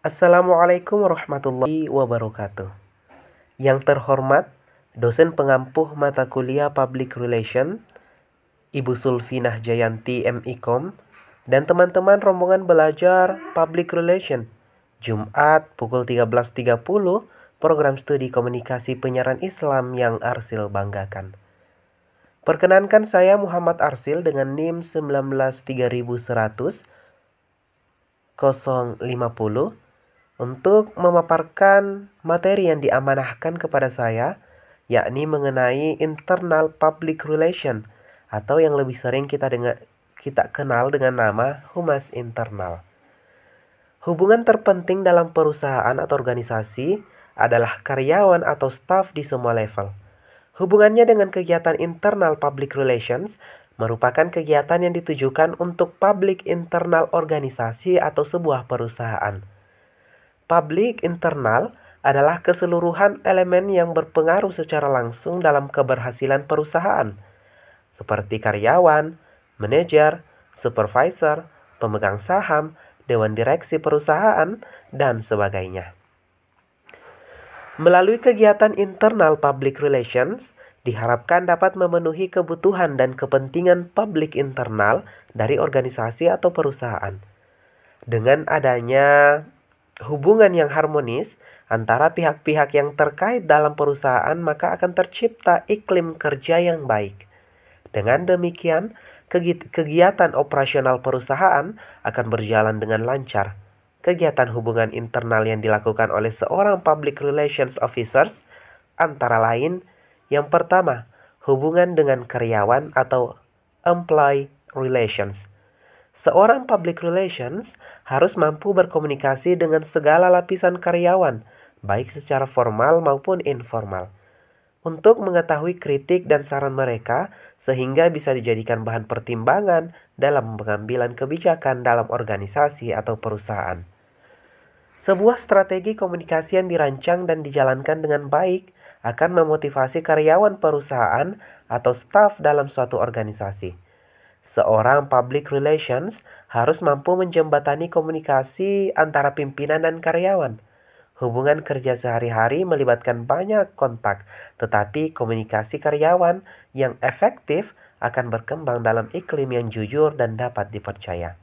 Assalamualaikum warahmatullahi wabarakatuh. Yang terhormat, dosen pengampuh mata kuliah Public Relation, Ibu Sulfinah Jayanti MIKOM, dan teman-teman rombongan belajar Public Relation, Jumat pukul 13.30, program studi komunikasi penyiaran Islam yang Arsil banggakan. Perkenankan saya Muhammad Arsil dengan NIM 193100 050 untuk memaparkan materi yang diamanahkan kepada saya, yakni mengenai internal public relation atau yang lebih sering kita kenal dengan nama humas internal. Hubungan terpenting dalam perusahaan atau organisasi adalah karyawan atau staf di semua level. Hubungannya dengan kegiatan internal public relations merupakan kegiatan yang ditujukan untuk publik internal organisasi atau sebuah perusahaan. Publik internal adalah keseluruhan elemen yang berpengaruh secara langsung dalam keberhasilan perusahaan, seperti karyawan, manajer, supervisor, pemegang saham, dewan direksi perusahaan, dan sebagainya. Melalui kegiatan internal public relations, diharapkan dapat memenuhi kebutuhan dan kepentingan publik internal dari organisasi atau perusahaan. Dengan adanya hubungan yang harmonis antara pihak-pihak yang terkait dalam perusahaan, maka akan tercipta iklim kerja yang baik. Dengan demikian, kegiatan operasional perusahaan akan berjalan dengan lancar. Kegiatan hubungan internal yang dilakukan oleh seorang public relations officers antara lain, yang pertama, hubungan dengan karyawan atau employee relations. Seorang public relations harus mampu berkomunikasi dengan segala lapisan karyawan, baik secara formal maupun informal, untuk mengetahui kritik dan saran mereka sehingga bisa dijadikan bahan pertimbangan dalam pengambilan kebijakan dalam organisasi atau perusahaan. Sebuah strategi komunikasi yang dirancang dan dijalankan dengan baik akan memotivasi karyawan perusahaan atau staf dalam suatu organisasi. Seorang public relations harus mampu menjembatani komunikasi antara pimpinan dan karyawan. Hubungan kerja sehari-hari melibatkan banyak kontak, tetapi komunikasi karyawan yang efektif akan berkembang dalam iklim yang jujur dan dapat dipercaya.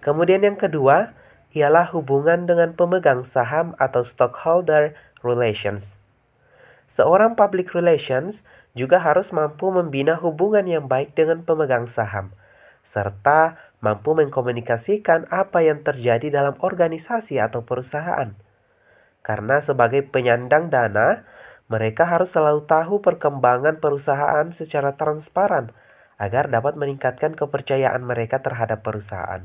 Kemudian yang kedua, ialah hubungan dengan pemegang saham atau stockholder relations. Seorang public relations juga harus mampu membina hubungan yang baik dengan pemegang saham, serta mampu mengkomunikasikan apa yang terjadi dalam organisasi atau perusahaan. Karena sebagai penyandang dana, mereka harus selalu tahu perkembangan perusahaan secara transparan agar dapat meningkatkan kepercayaan mereka terhadap perusahaan.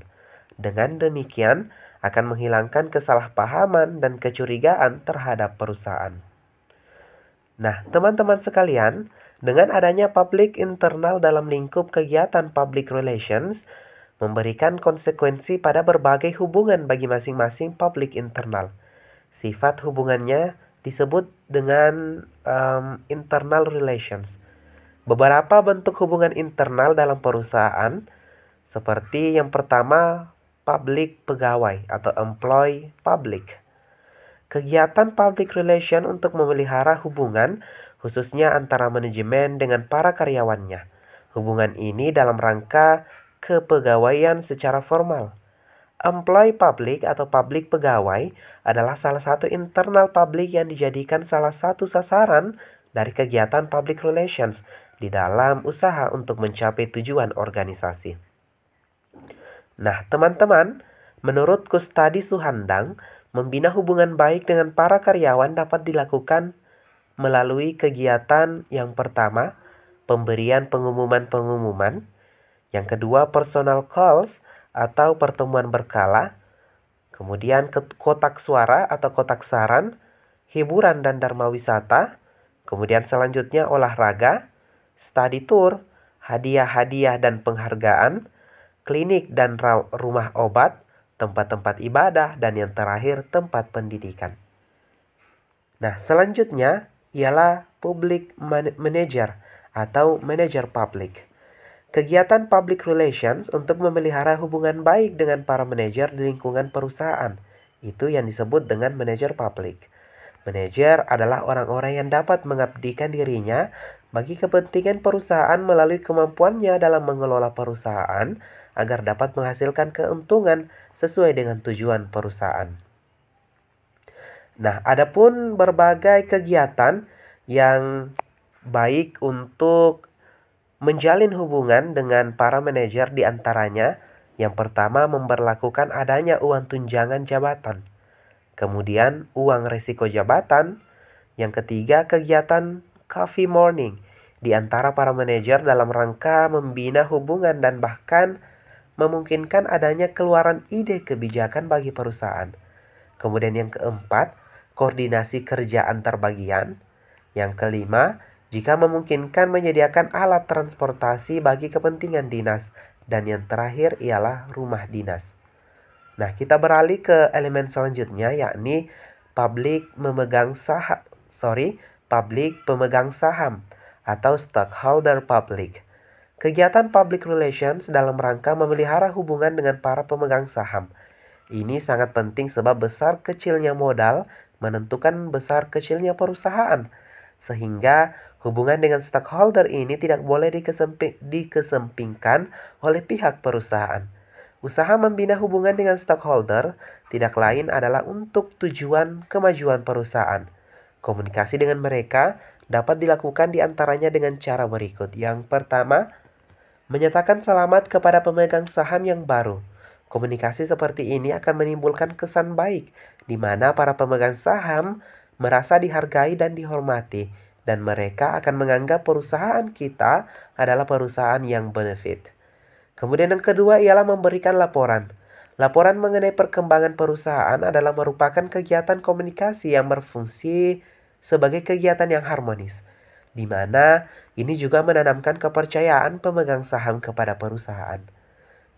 Dengan demikian, akan menghilangkan kesalahpahaman dan kecurigaan terhadap perusahaan. Nah, teman-teman sekalian, dengan adanya publik internal dalam lingkup kegiatan public relations, memberikan konsekuensi pada berbagai hubungan bagi masing-masing publik internal. Sifat hubungannya disebut dengan internal relations. Beberapa bentuk hubungan internal dalam perusahaan, seperti yang pertama, publik pegawai atau employee public. Kegiatan public relation untuk memelihara hubungan, khususnya antara manajemen dengan para karyawannya. Hubungan ini dalam rangka kepegawaian secara formal. Employee public atau publik pegawai adalah salah satu internal publik yang dijadikan salah satu sasaran dari kegiatan public relations di dalam usaha untuk mencapai tujuan organisasi. Nah, teman-teman, menurut Kustadi Suhandang, membina hubungan baik dengan para karyawan dapat dilakukan melalui kegiatan yang pertama, pemberian pengumuman-pengumuman, yang kedua, personal calls atau pertemuan berkala, kemudian kotak suara atau kotak saran, hiburan dan dharma wisata, kemudian selanjutnya olahraga, study tour, hadiah-hadiah dan penghargaan, klinik dan rumah obat, tempat-tempat ibadah, dan yang terakhir tempat pendidikan. Nah, selanjutnya ialah public manager atau manager public. Kegiatan public relations untuk memelihara hubungan baik dengan para manajer di lingkungan perusahaan. Itu yang disebut dengan manajer publik. Manajer adalah orang-orang yang dapat mengabdikan dirinya bagi kepentingan perusahaan melalui kemampuannya dalam mengelola perusahaan agar dapat menghasilkan keuntungan sesuai dengan tujuan perusahaan. Nah, adapun berbagai kegiatan yang baik untuk menjalin hubungan dengan para manajer di antaranya, yang pertama memberlakukan adanya uang tunjangan jabatan. Kemudian uang resiko jabatan. Yang ketiga, kegiatan coffee morning di antara para manajer dalam rangka membina hubungan dan bahkan memungkinkan adanya keluaran ide kebijakan bagi perusahaan. Kemudian yang keempat, koordinasi kerja antar bagian. Yang kelima, jika memungkinkan menyediakan alat transportasi bagi kepentingan dinas. Dan yang terakhir ialah rumah dinas. Nah, kita beralih ke elemen selanjutnya, yakni publik pemegang saham atau stockholder public. Kegiatan public relations dalam rangka memelihara hubungan dengan para pemegang saham. Ini sangat penting sebab besar kecilnya modal menentukan besar kecilnya perusahaan. Sehingga hubungan dengan stockholder ini tidak boleh dikesampingkan oleh pihak perusahaan. Usaha membina hubungan dengan stockholder tidak lain adalah untuk tujuan kemajuan perusahaan. Komunikasi dengan mereka dapat dilakukan di antaranya dengan cara berikut. Yang pertama, menyatakan selamat kepada pemegang saham yang baru. Komunikasi seperti ini akan menimbulkan kesan baik, di mana para pemegang saham merasa dihargai dan dihormati, dan mereka akan menganggap perusahaan kita adalah perusahaan yang benefit. Kemudian yang kedua ialah memberikan laporan. Laporan mengenai perkembangan perusahaan adalah merupakan kegiatan komunikasi yang berfungsi sebagai kegiatan yang harmonis, di mana ini juga menanamkan kepercayaan pemegang saham kepada perusahaan.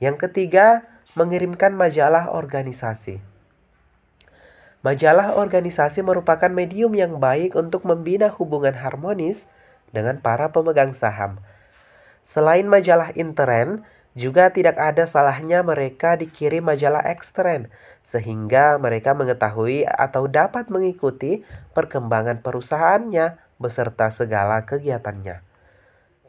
Yang ketiga, mengirimkan majalah organisasi. Majalah organisasi merupakan medium yang baik untuk membina hubungan harmonis dengan para pemegang saham. Selain majalah intern, juga tidak ada salahnya mereka dikirim majalah ekstern, sehingga mereka mengetahui atau dapat mengikuti perkembangan perusahaannya beserta segala kegiatannya.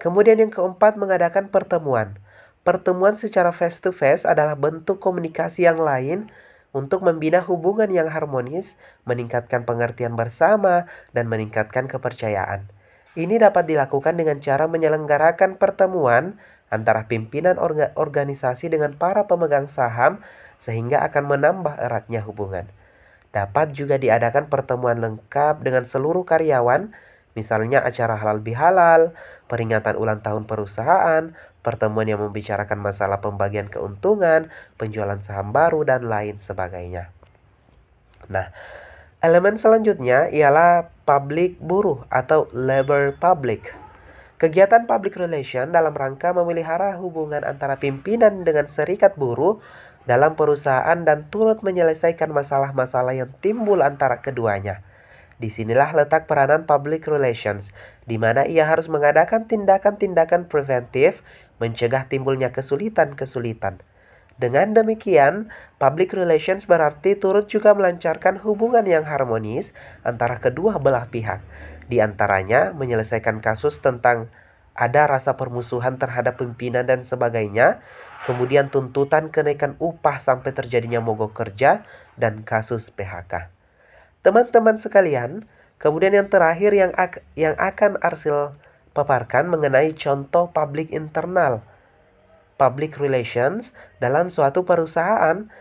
Kemudian yang keempat, mengadakan pertemuan. Pertemuan secara face-to-face adalah bentuk komunikasi yang lain untuk membina hubungan yang harmonis, meningkatkan pengertian bersama, dan meningkatkan kepercayaan. Ini dapat dilakukan dengan cara menyelenggarakan pertemuan antara pimpinan organisasi dengan para pemegang saham sehingga akan menambah eratnya hubungan. Dapat juga diadakan pertemuan lengkap dengan seluruh karyawan, misalnya acara halal bihalal, peringatan ulang tahun perusahaan, pertemuan yang membicarakan masalah pembagian keuntungan, penjualan saham baru, dan lain sebagainya. Nah, elemen selanjutnya ialah publik buruh atau labor public. Kegiatan public relation dalam rangka memelihara hubungan antara pimpinan dengan serikat buruh dalam perusahaan dan turut menyelesaikan masalah-masalah yang timbul antara keduanya. Disinilah letak peranan public relations, di mana ia harus mengadakan tindakan-tindakan preventif mencegah timbulnya kesulitan-kesulitan. Dengan demikian, public relations berarti turut juga melancarkan hubungan yang harmonis antara kedua belah pihak. Di antaranya menyelesaikan kasus tentang ada rasa permusuhan terhadap pimpinan dan sebagainya, kemudian tuntutan kenaikan upah sampai terjadinya mogok kerja, dan kasus PHK. Teman-teman sekalian, kemudian yang terakhir yang akan Arsil paparkan mengenai contoh public internal public relations dalam suatu perusahaan,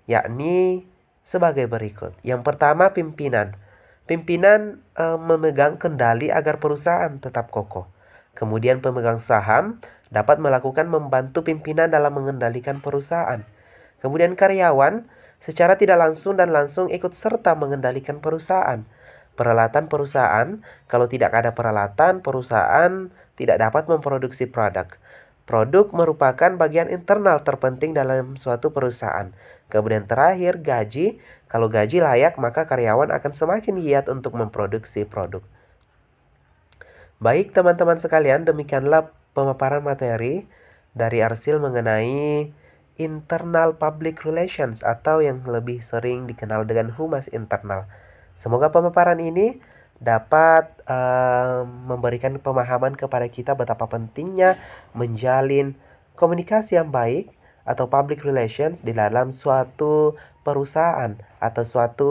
yakni sebagai berikut. Yang pertama, pimpinan. Pimpinan memegang kendali agar perusahaan tetap kokoh. Kemudian pemegang saham dapat melakukan membantu pimpinan dalam mengendalikan perusahaan. Kemudian karyawan secara tidak langsung dan langsung ikut serta mengendalikan perusahaan. Peralatan perusahaan, kalau tidak ada peralatan, perusahaan tidak dapat memproduksi produk. Produk merupakan bagian internal terpenting dalam suatu perusahaan. Kemudian terakhir, gaji. Kalau gaji layak, maka karyawan akan semakin giat untuk memproduksi produk. Baik teman-teman sekalian, demikianlah pemaparan materi dari Arsil mengenai internal public relations atau yang lebih sering dikenal dengan humas internal. Semoga pemaparan ini dapat memberikan pemahaman kepada kita betapa pentingnya menjalin komunikasi yang baik atau public relations di dalam suatu perusahaan atau suatu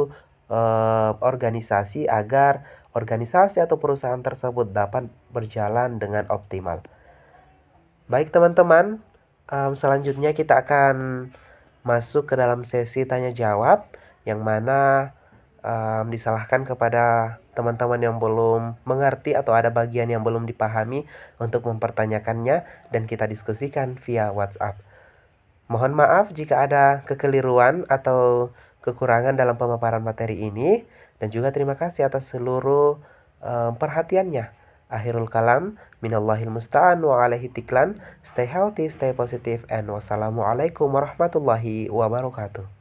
organisasi agar organisasi atau perusahaan tersebut dapat berjalan dengan optimal. Baik teman-teman, selanjutnya kita akan masuk ke dalam sesi tanya jawab yang mana disalahkan kepada teman-teman yang belum mengerti atau ada bagian yang belum dipahami untuk mempertanyakannya dan kita diskusikan via WhatsApp. Mohon maaf jika ada kekeliruan atau kekurangan dalam pemaparan materi ini dan juga terima kasih atas seluruh perhatiannya. Akhirul kalam, minallahil musta'an wa alaihi tiklan. Stay healthy, stay positive, and wassalamualaikum warahmatullahi wabarakatuh.